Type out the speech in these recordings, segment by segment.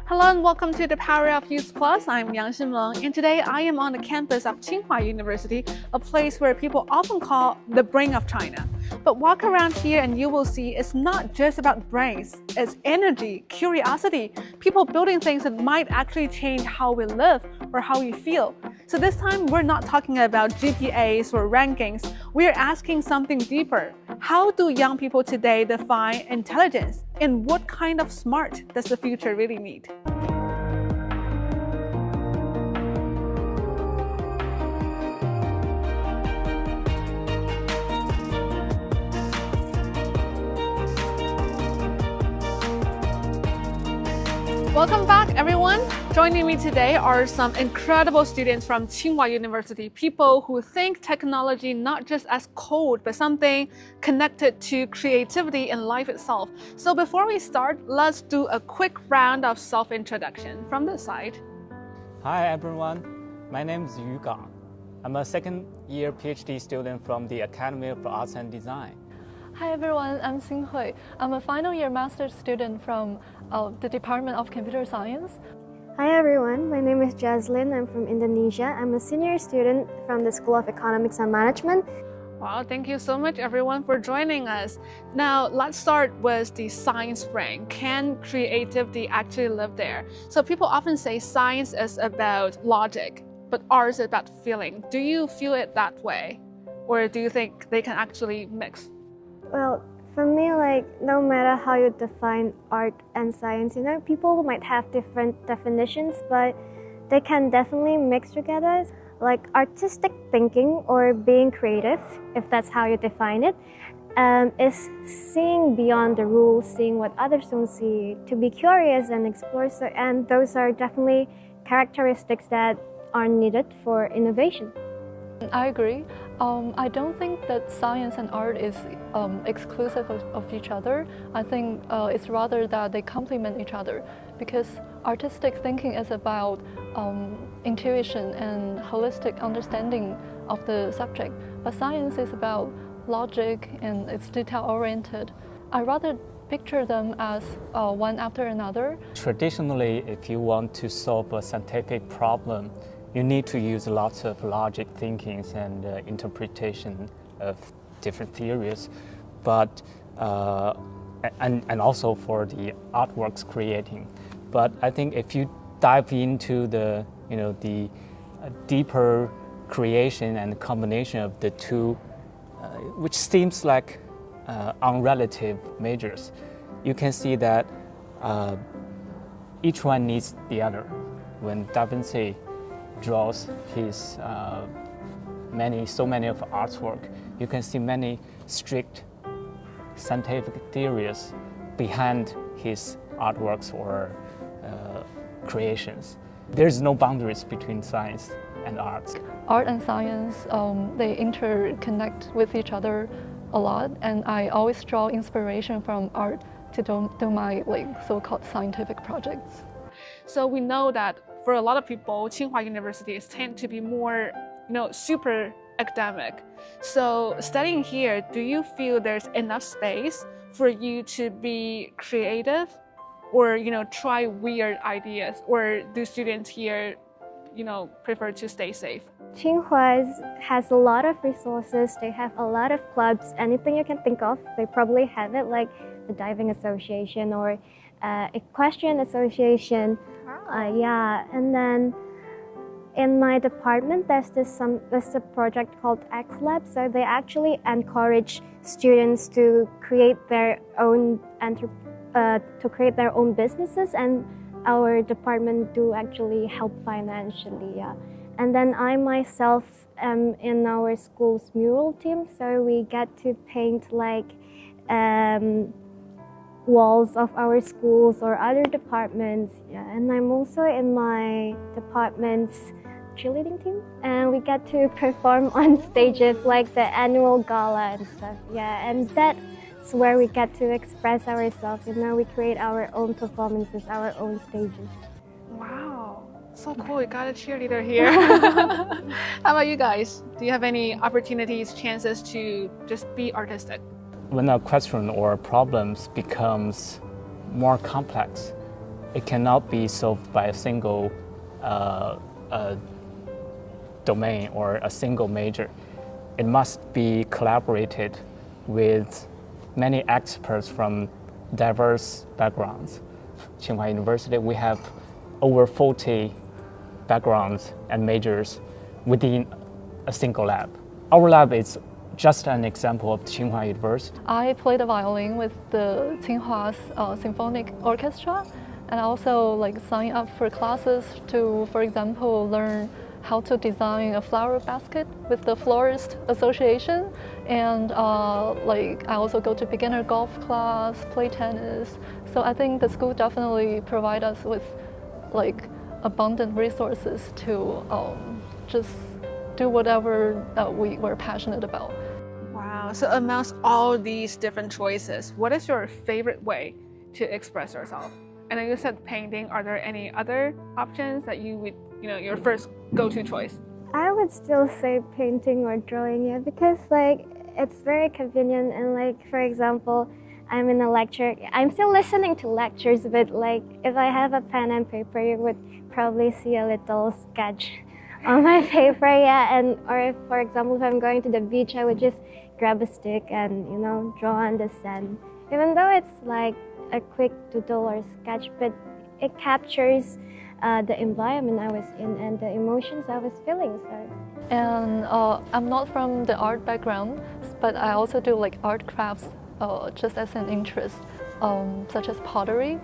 Hello and welcome to the Power of Youth Plus. I'm Xinmeng, and today I am on the campus of Tsinghua University, a place where people often call the brain of China. But walk around here and you will see it's not just about brains, it's energy, curiosity, people building things that might actually change how we live or how we feel. So this time we're not talking about GPAs or rankings, we're asking something deeper. How do young people today define intelligence? And what kind of smart does the future really need? Welcome back, everyone. Joining me today are some incredible students from Tsinghua University, people who think technology not just as code, but something connected to creativity and life itself. So before we start, let's do a quick round of self-introduction from this side. Hi, everyone. My name is Yu Gang. I'm a second-year PhD student from the Academy of Arts and Design. Hi everyone, I'm Xinhui. I'm a final year master's student from the Department of Computer Science. Hi everyone, my name is Jaslyn. I'm from Indonesia. I'm a senior student from the School of Economics and Management. Wow, thank you so much everyone for joining us. Now let's start with the science brain. Can creativity actually live there? So people often say science is about logic, but art is about feeling. Do you feel it that way? Or do you think they can actually mix? Well, for me, no matter how you define art and science, people might have different definitions, but they can definitely mix together. Like artistic thinking or being creative, if that's how you define it, is seeing beyond the rules, seeing what others don't see, to be curious and explore. And those are definitely characteristics that are needed for innovation. I agree. I don't think that science and art is exclusive of each other. I think it's rather that they complement each other, because artistic thinking is about intuition and holistic understanding of the subject, but science is about logic and it's detail-oriented. I rather picture them as one after another. Traditionally, if you want to solve a scientific problem, you need to use lots of logic thinkings and interpretation of different theories, but and also for the artworks creating. But I think if you dive into the the deeper creation and combination of the two, which seems like unrelative measures, you can see that each one needs the other. When Da Vinci draws his so many of artwork, you can see many strict scientific theories behind his artworks or creations. There's no boundaries between science and arts. Art and science, they interconnect with each other a lot, and I always draw inspiration from art to do my so-called scientific projects. So we know that for a lot of people, Tsinghua University tend to be more, super academic. So studying here, do you feel there's enough space for you to be creative or, try weird ideas? Or do students here, prefer to stay safe? Tsinghua has a lot of resources. They have a lot of clubs. Anything you can think of, they probably have it, like the diving association or equestrian association. Yeah, and then in my department, there's a project called X Lab. So they actually encourage students to create their own businesses, and our department do actually help financially. Yeah, and then I myself am in our school's mural team, so we get to paint walls of our schools or other departments. Yeah, and I'm also in my department's cheerleading team, and we get to perform on stages like the annual gala and stuff. Yeah, and that's where we get to express ourselves. We create our own performances, our own stages. Wow, so cool. We got a cheerleader here. How about you guys? Do you have any opportunities, chances to just be artistic? When a question or problems becomes more complex, it cannot be solved by a single domain or a single major. It must be collaborated with many experts from diverse backgrounds. Tsinghua University, we have over 40 backgrounds and majors within a single lab. Our lab is just an example of Tsinghua University. I play the violin with the Tsinhua's symphonic orchestra, and also like sign up for classes to, for example, learn how to design a flower basket with the Florist Association. And like I also go to beginner golf class, play tennis. So I think the school definitely provide us with like abundant resources to just do whatever we were passionate about. Wow. So amongst all these different choices, what is your favorite way to express yourself? I know you said painting. Are there any other options that you would, your first go-to choice? I would still say painting or drawing, yeah, because like it's very convenient. And like, for example, I'm in a lecture. I'm still listening to lectures, but like if I have a pen and paper, you would probably see a little sketch on my paper, yeah. And or if, for example, if I'm going to the beach, I would just grab a stick and draw on the sand. Even though it's like a quick doodle or sketch, but it captures the environment I was in and the emotions I was feeling. So. And I'm not from the art background, but I also do like art crafts just as an interest, such as pottery.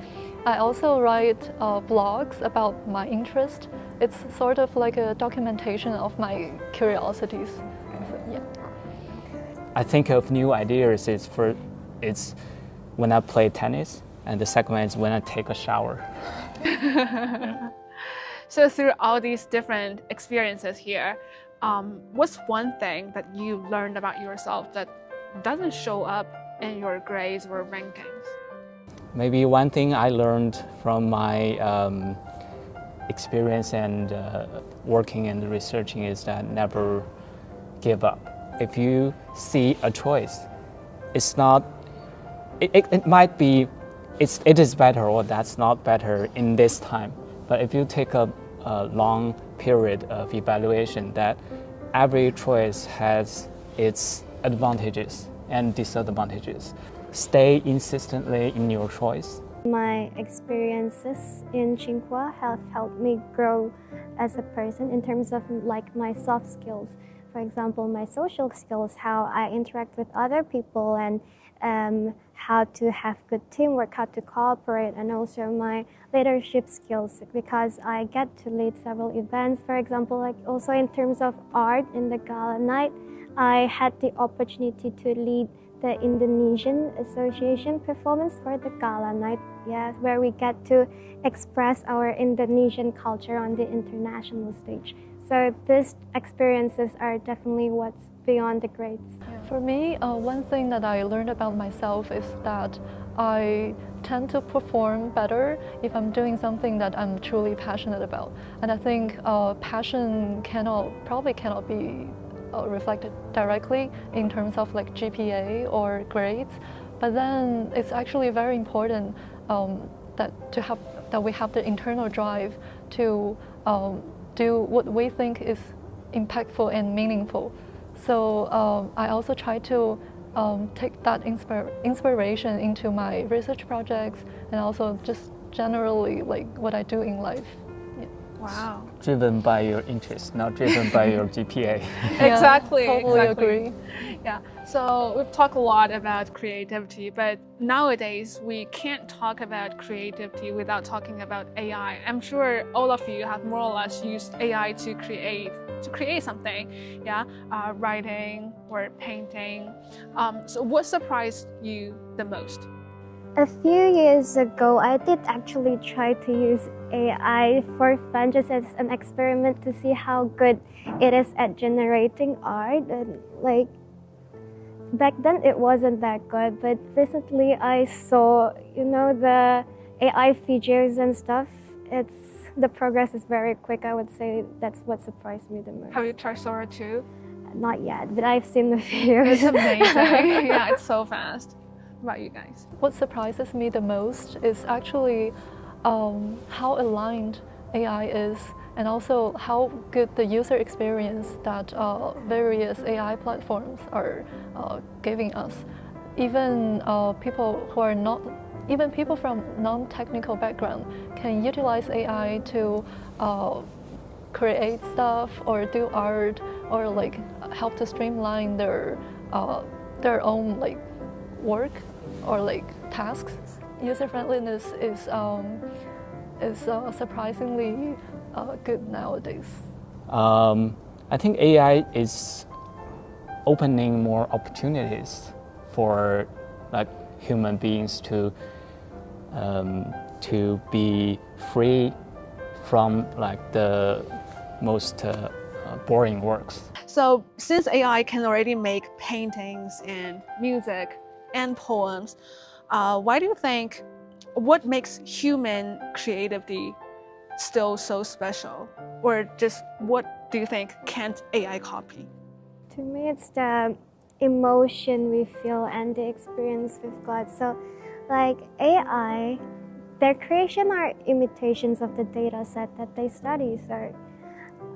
I also write blogs about my interest. It's sort of like a documentation of my curiosities. So, yeah. I think of new ideas it's when I play tennis, and the second one is when I take a shower. So through all these different experiences here, what's one thing that you learned about yourself that doesn't show up in your grades or rankings? Maybe one thing I learned from my experience and working and researching is that never give up. If you see a choice, it's not, it might be, it is better or that's not better in this time. But if you take a long period of evaluation, that every choice has its advantages and disadvantages. Stay insistently in your choice. My experiences in Tsinghua have helped me grow as a person in terms of like my soft skills. For example, my social skills, how I interact with other people, and how to have good teamwork, how to cooperate, and also my leadership skills, because I get to lead several events. For example, like also in terms of art in the gala night, I had the opportunity to lead the Indonesian Association performance for the gala night, yeah, where we get to express our Indonesian culture on the international stage. So these experiences are definitely what's beyond the grades. For me, one thing that I learned about myself is that I tend to perform better if I'm doing something that I'm truly passionate about. And I think passion probably cannot be reflected directly in terms of like GPA or grades, but then it's actually very important that we have the internal drive to do what we think is impactful and meaningful. So I also try to take that inspiration into my research projects and also just generally like what I do in life. Yeah. Wow. Driven by your interest, not driven by your GPA. Exactly. Yeah, totally exactly. agree. Yeah. So we've talked a lot about creativity, but nowadays we can't talk about creativity without talking about AI. I'm sure all of you have more or less used AI to create something, yeah, writing or painting. So what surprised you the most? A few years ago, I did actually try to use AI for fun, just as an experiment to see how good it is at generating art. And like back then, it wasn't that good, but recently I saw, the AI features and stuff. The progress is very quick. I would say that's what surprised me the most. Have you tried Sora 2? Not yet, but I've seen the videos. It's amazing. Yeah, it's so fast. What about you guys? What surprises me the most is actually how aligned AI is, and also how good the user experience that various AI platforms are giving us. Even people who are not, even people from non-technical background can utilize AI to create stuff or do art or like help to streamline their own like work or like tasks. User friendliness is surprisingly good nowadays. I think AI is opening more opportunities for like human beings to be free from like the most boring works. So since AI can already make paintings and music and poems, why do you think, what makes human creativity still so special? Or just what do you think can't AI copy? To me, it's the emotion we feel and the experience we've got. So, like AI, their creation are imitations of the data set that they study. So,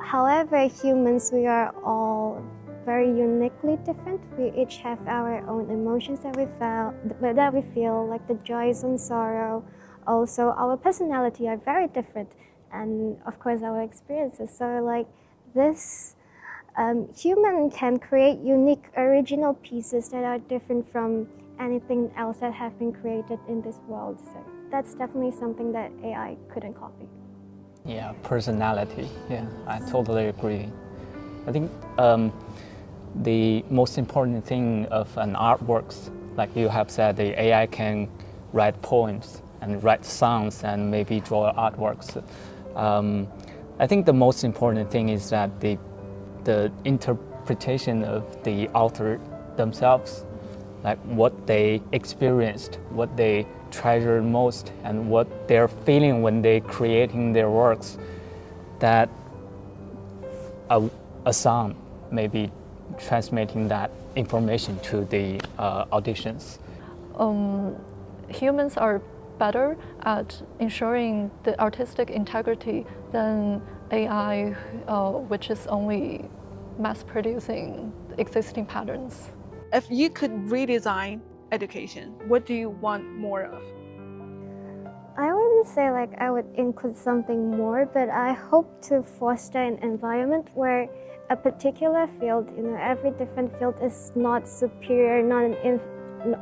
however, humans, we are all very uniquely different. We each have our own emotions that we feel, like the joys and sorrow. Also, our personality are very different, and of course, our experiences. So, like this, human can create unique, original pieces that are different from anything else that have been created in this world. So that's definitely something that AI couldn't copy. Yeah, personality. Yeah, I totally agree. I think the most important thing of an artworks, like you have said, the AI can write poems and write songs and maybe draw artworks. I think the most important thing is that the interpretation of the author themselves, like what they experienced, what they treasure most, and what they're feeling when they're creating their works, that a song may be transmitting that information to the auditions. Humans are better at ensuring the artistic integrity than AI, which is only mass-producing existing patterns. If you could redesign education, what do you want more of? I wouldn't say like I would include something more, but I hope to foster an environment where a particular field, every different field is not superior,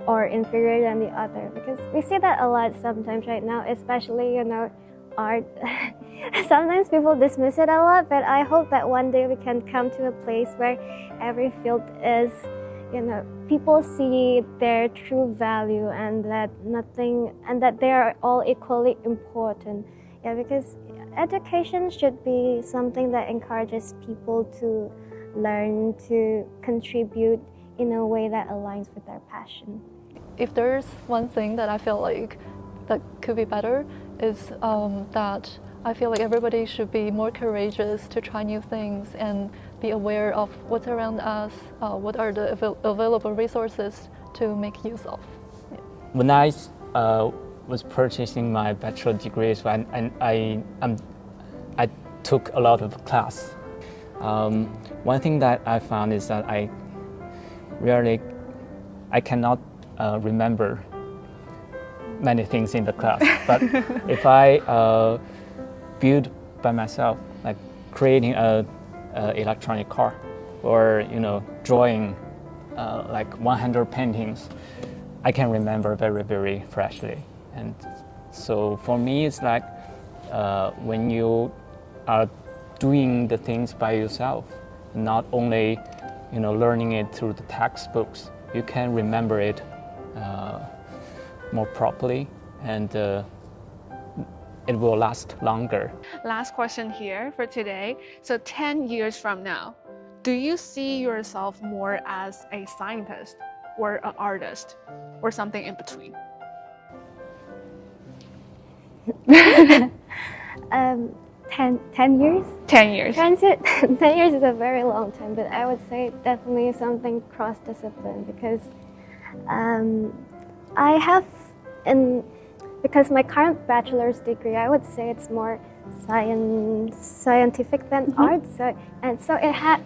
or inferior than the other, because we see that a lot sometimes right now, especially art. Sometimes people dismiss it a lot, but I hope that one day we can come to a place where every field is, people see their true value and that they are all equally important. Yeah, because education should be something that encourages people to learn, to contribute in a way that aligns with their passion. If there's one thing that I feel like that could be better, is that I feel like everybody should be more courageous to try new things and be aware of what's around us, what are the available resources to make use of. Yeah. When I was purchasing my bachelor degrees, I took a lot of class. One thing that I found is that I cannot remember many things in the class. But if I build by myself, like creating a electronic car, or drawing like 100 paintings, I can remember very, very freshly. And so for me, it's like when you are doing the things by yourself, not only learning it through the textbooks, you can remember it more properly, and it will last longer. Last question here for today. So 10 years from now, do you see yourself more as a scientist or an artist or something in between? 10 years? 10 years. 10 years is a very long time, but I would say definitely something cross-discipline, because because my current bachelor's degree, I would say it's more scientific than art. So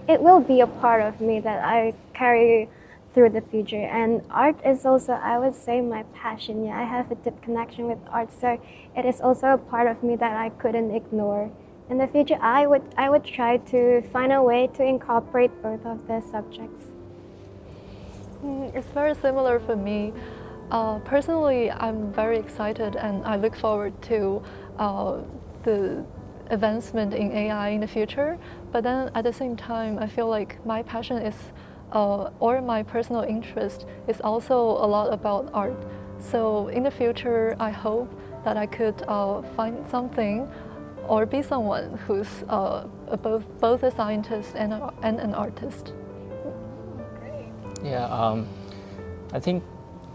it will be a part of me that I carry through the future. And art is also, I would say, my passion. Yeah, I have a deep connection with art, so it is also a part of me that I couldn't ignore. In the future, I would try to find a way to incorporate both of the subjects. It's very similar for me. Personally, I'm very excited and I look forward to the advancement in AI in the future. But then at the same time, I feel like my passion is, or my personal interest is also a lot about art. So in the future, I hope that I could find something or be someone who's both a scientist and an artist. Yeah, I think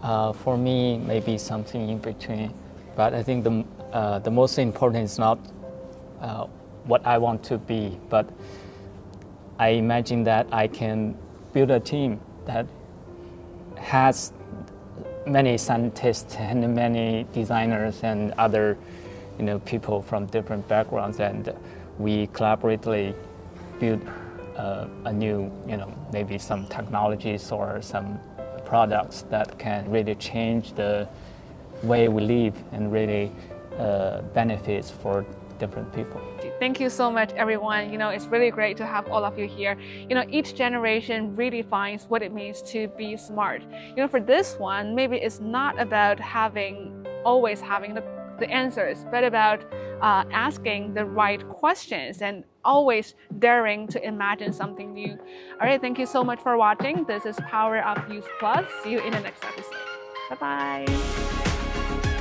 for me, maybe something in between. But I think the most important is not what I want to be, but I imagine that I can build a team that has many scientists and many designers and other, people from different backgrounds, and we collaboratively build a new, maybe some technologies or some products that can really change the way we live and really benefits for different people. Thank you so much, everyone. It's really great to have all of you here. Each generation redefines what it means to be smart. For this one, maybe it's not about always having the answers, but about asking the right questions and always daring to imagine something new. All right, thank you so much for watching. This is Power of Youth Plus. See you in the next episode. Bye-bye.